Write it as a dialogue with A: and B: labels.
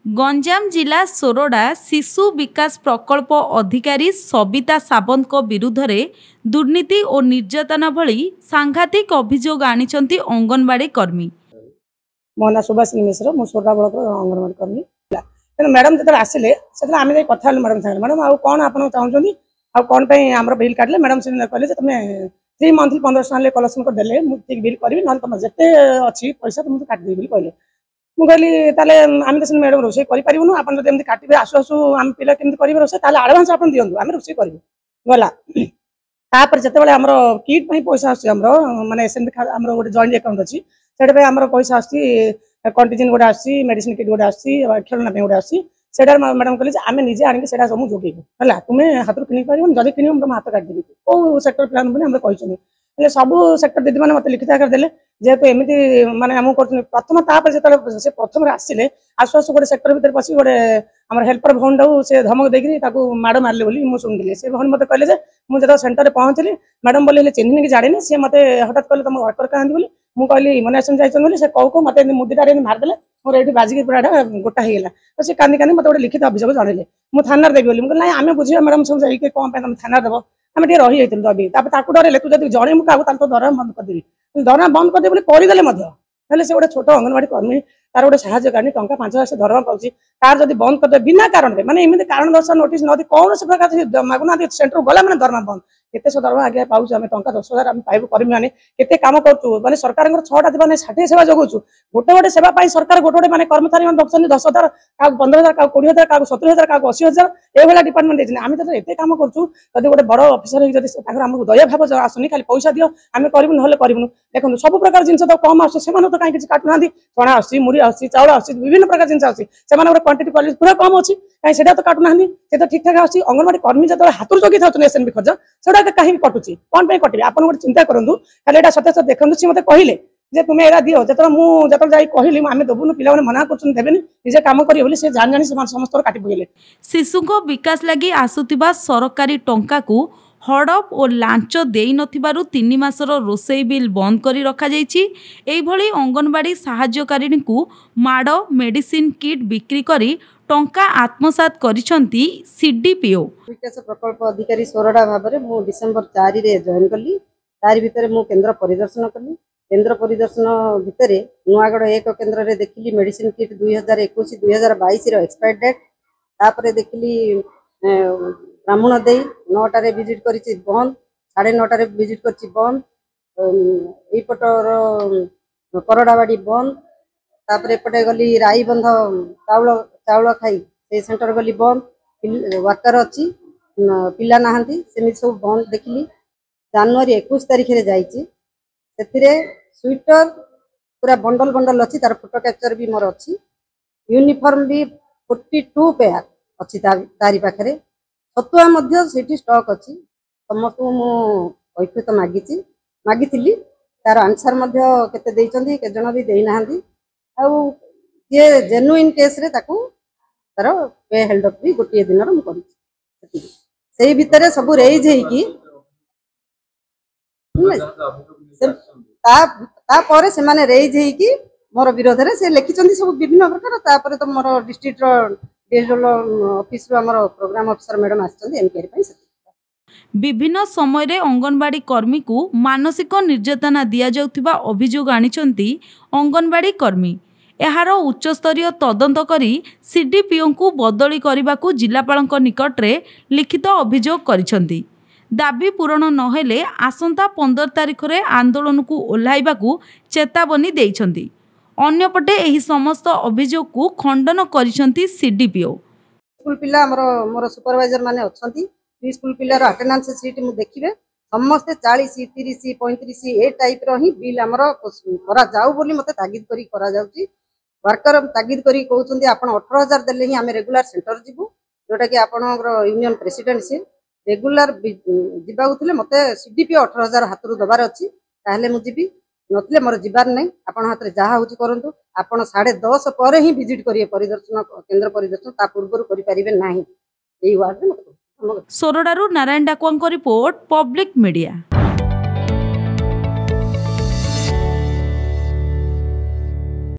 A: गंजाम जिला सोरडा शिशु विकास प्रकल्प अधिकारी सबिता सावंत विरुद्ध रे दुर्नीति और निर्यातना भली सांघातिक अभियोग आनिचंती अंगनवाड़ी कर्मी।
B: मो ना सुभाषिनी मिश्र मु सोरडा ब्लॉक अंगनवाड़ी कर्मी। मैडम जो आसिले से आम कथा मैडम सागर मैडम आउ कौन आप चाहते आउ कौन आम बिल काटिले मैडम से कहले तुम 3 मंथली 1500 कलेक्शन करदे मुझे बिल करी ना तुम जिते अच्छी पैसा तुमको काटिदेवी बोली कहले मुझे कहली आम तो मैडम रोसे करूँ आप काटे आसु आसु आम पिला केमी करेंगे रोसे आडभांस आप दिखाँ आम रोसे करूँ गला तापर जिते आम किट पैसा आम मानने एस आम गोटे जॉइंट अकाउंट अच्छी से आम पैसा कंटीजेंट गोटे आसी मेडिसिन किट गोटे आसी खेलना गोटे आसी से मैडम कहले आम निजे आने से सब जोगेबू है तुम्हें हाथ किन पार जब किन तुम हाथ काटिदेवी कौ सेक्टर प्लान कहते सब सेक्टर दीदी मैंने मत लिखित आकार देले जेहेतु एमती माने आम कर प्रथम जो प्रथम आसिले आसु आसु गोटे सेक्टर भितर पशि गोटे आम हेल्पर भवन टाक से धमक देकर माड़ मारे बोली मुझे शुणी से भवन मत कहले मुझे सेन्टर में पहुँचली मैडम बोले चिन्हनी कि जानी सी मत हठात कहले तुम वर्कर क्या बोली मुझे कहली इमोनेसन जाइए से कौ मत मुदीटा मारिदे मोर ये बाजिक पूरा गोटा होगा तो सी कानी कानी मत गोटे लिखित अभियोग जनइले मुझे थाना देवी बोली मुझे ना आम बुझे मैडम सब जाइए कौन तुम थाना देव आम टे रही दबी डर तू जब जड़े मुझे तो दरमा बंद करदेवी दरमा बंद करदेवी करदे से गोटे छोट अंगनवाड़ी कर्मी तार गोटे साहाय्यकारी टंका 5000 दरमा पाँच तार जब बंद करदे बिना कारण माने एमती कारण दर्शा नोटिस नदी कौन से प्रकार मागुना सेंटर गला मैंने दरमा बंद केते दरमा आगे पाऊँ आम टंका 10,000 आम पाइबू कर्मी मैंने केते काम करूँ मैंने सरकार 6टा मैंने 60 सेवा जगू गोटे गोटे सेवा सरकार गोटे गोटे मैंने कर्मचारी मैंने रखते 10,000 क्या 15,000 क्या 20,000 क्या 70,000 क्या 80,000 ये डिपार्टमेंट देते आम तो ये काम करूँ जब गोटे बड़ अफिसर आमको दया भाव आसुनी खाली पैसा दियो आम करूँ ना करूँ देखो सब प्रकार जिन तो कम आस तो कहीं काटुना चना आस मुड़ी आस चाउल आस विभिन्न प्रकार जिन आस क्वांटिटी क्वालिटी पूरा कम अच्छी कहीं से तो काटुना से तो ठीक ठाक आस अंगनवाड़ी कर्मी जो हाथ जगह था एसएनबी खर्च से कहीं कटुची कौन कटे आप गोटे चिंता करूँ खाली यहाँ सत्य सत्य देखते सी मत कहले जे तुम्हें एरा दियो जो मुझे जाई कहली आम देवुन पिला मना करदेनि निजे कम करेंगे से जान जानी समस्त काटी पकड़े
A: शिशु विकास लगी आसुतिबा सरकारी टंका को हड़प और लांच देई नथिबारु 3 मासर रोसई बिल बंद करी रखा जाइछि। एई भली अंगनवाड़ी साहाय्यकारिणी को माड़ मेडिसिन किट बिक्री करी टंका आत्मसात करिसंती सीडीपीओ
C: विकास प्रकल्प अधिकारी सोरडा भाव में मु डिसेंबर 4 रे जॉइन कली तार भितर मु केंद्र परिदर्शन कली केंद्र परिदर्शन भितर नुआगढ़ 1 केंद्र रे देखली मेडिसिन किट 2021-2022 रो एक्सपायर डेट तापर देखली ब्राह्मण दे 9टार विजिट कर बंद 9:30 विजिट कर बंद यपटर करड़ाबाड़ी बंद तापर एपटे गली राई बंध चाउल चाउल खाई से सेंटर गली बंद वर्कर अच्छी पिला नहांती सेमि सब बंद देखली जनवरी 21 तारिख रे जाइए से स्वेटर पूरा बंडल बंडल अच्छी तार फोटो कैप्चर भी मोर अच्छी यूनिफॉर्म भी 42 पेयर अच्छी तारी पाखे छतुआ से स्टॉक अच्छी समस्त मुझे तो मागी तार आंसर केते जन भी देना ये जेन्युइन केस रे ताकू तार पे हेल्ड अप भी गोटे दिन से भितर सब रेज से रेज मोर विरोध में से लिखिं सब विभिन्न प्रकार तो मोर डिस्ट्रिक्ट डीएसडब्ल्यू ऑफिस रो हमर प्रोग्राम ऑफिसर मैडम आछन एनक्वायरी पई
A: विभिन्न समय रे अंगनवाड़ी कर्मी को मानसिक निर्यातना दिया जाउथिबा अभियोग आनिचंती अंगनवाड़ी कर्मी एहार उच्चस्तरीय तदंत करी सीडीपीओ को बदली करने जिलापाल निकट रे लिखित अभियोग करिसंती। दाबी पूरण नहेले आसंता 15 तारिख रे आंदोलन को ओह्लाइबाकू चेतावनी देइछंती। अन्यपटे एही समस्त अभियोग को खंडन करिसंती सीडीपीओ
C: स्कूल पिला मोर सुपरवाइजर माने अछंती स्कूल पिलार अटेंडेंस सीट मु देखिबे समस्त 40 30 35 ए टाइप रो ही बिल हमर करा जाऊ बोली मते तागिद करी करा जाउची वर्कर तागिद करी कहउचंती आपण 18000 देले ही हमें रेगुलर सेंटर जिबू जोटा कि आपण यूनियन प्रेसिडेंट से रेगुलर जिबाउथिले मते सीडीपीओ 18000 हाथरू दबार अछि ताहले मु जिबी नथिले मोर जिबार नै आपण हाथ रे जहा होची करंतु आपण 10:30 पर ही विजिट करिए परिदर्शन केंद्र परिदर्शन ता पूर्व करि परिबे नाही एई वार्ड रे
A: सोरडारू नारायण डाकुआंको रिपोर्ट पब्लिक मीडिया।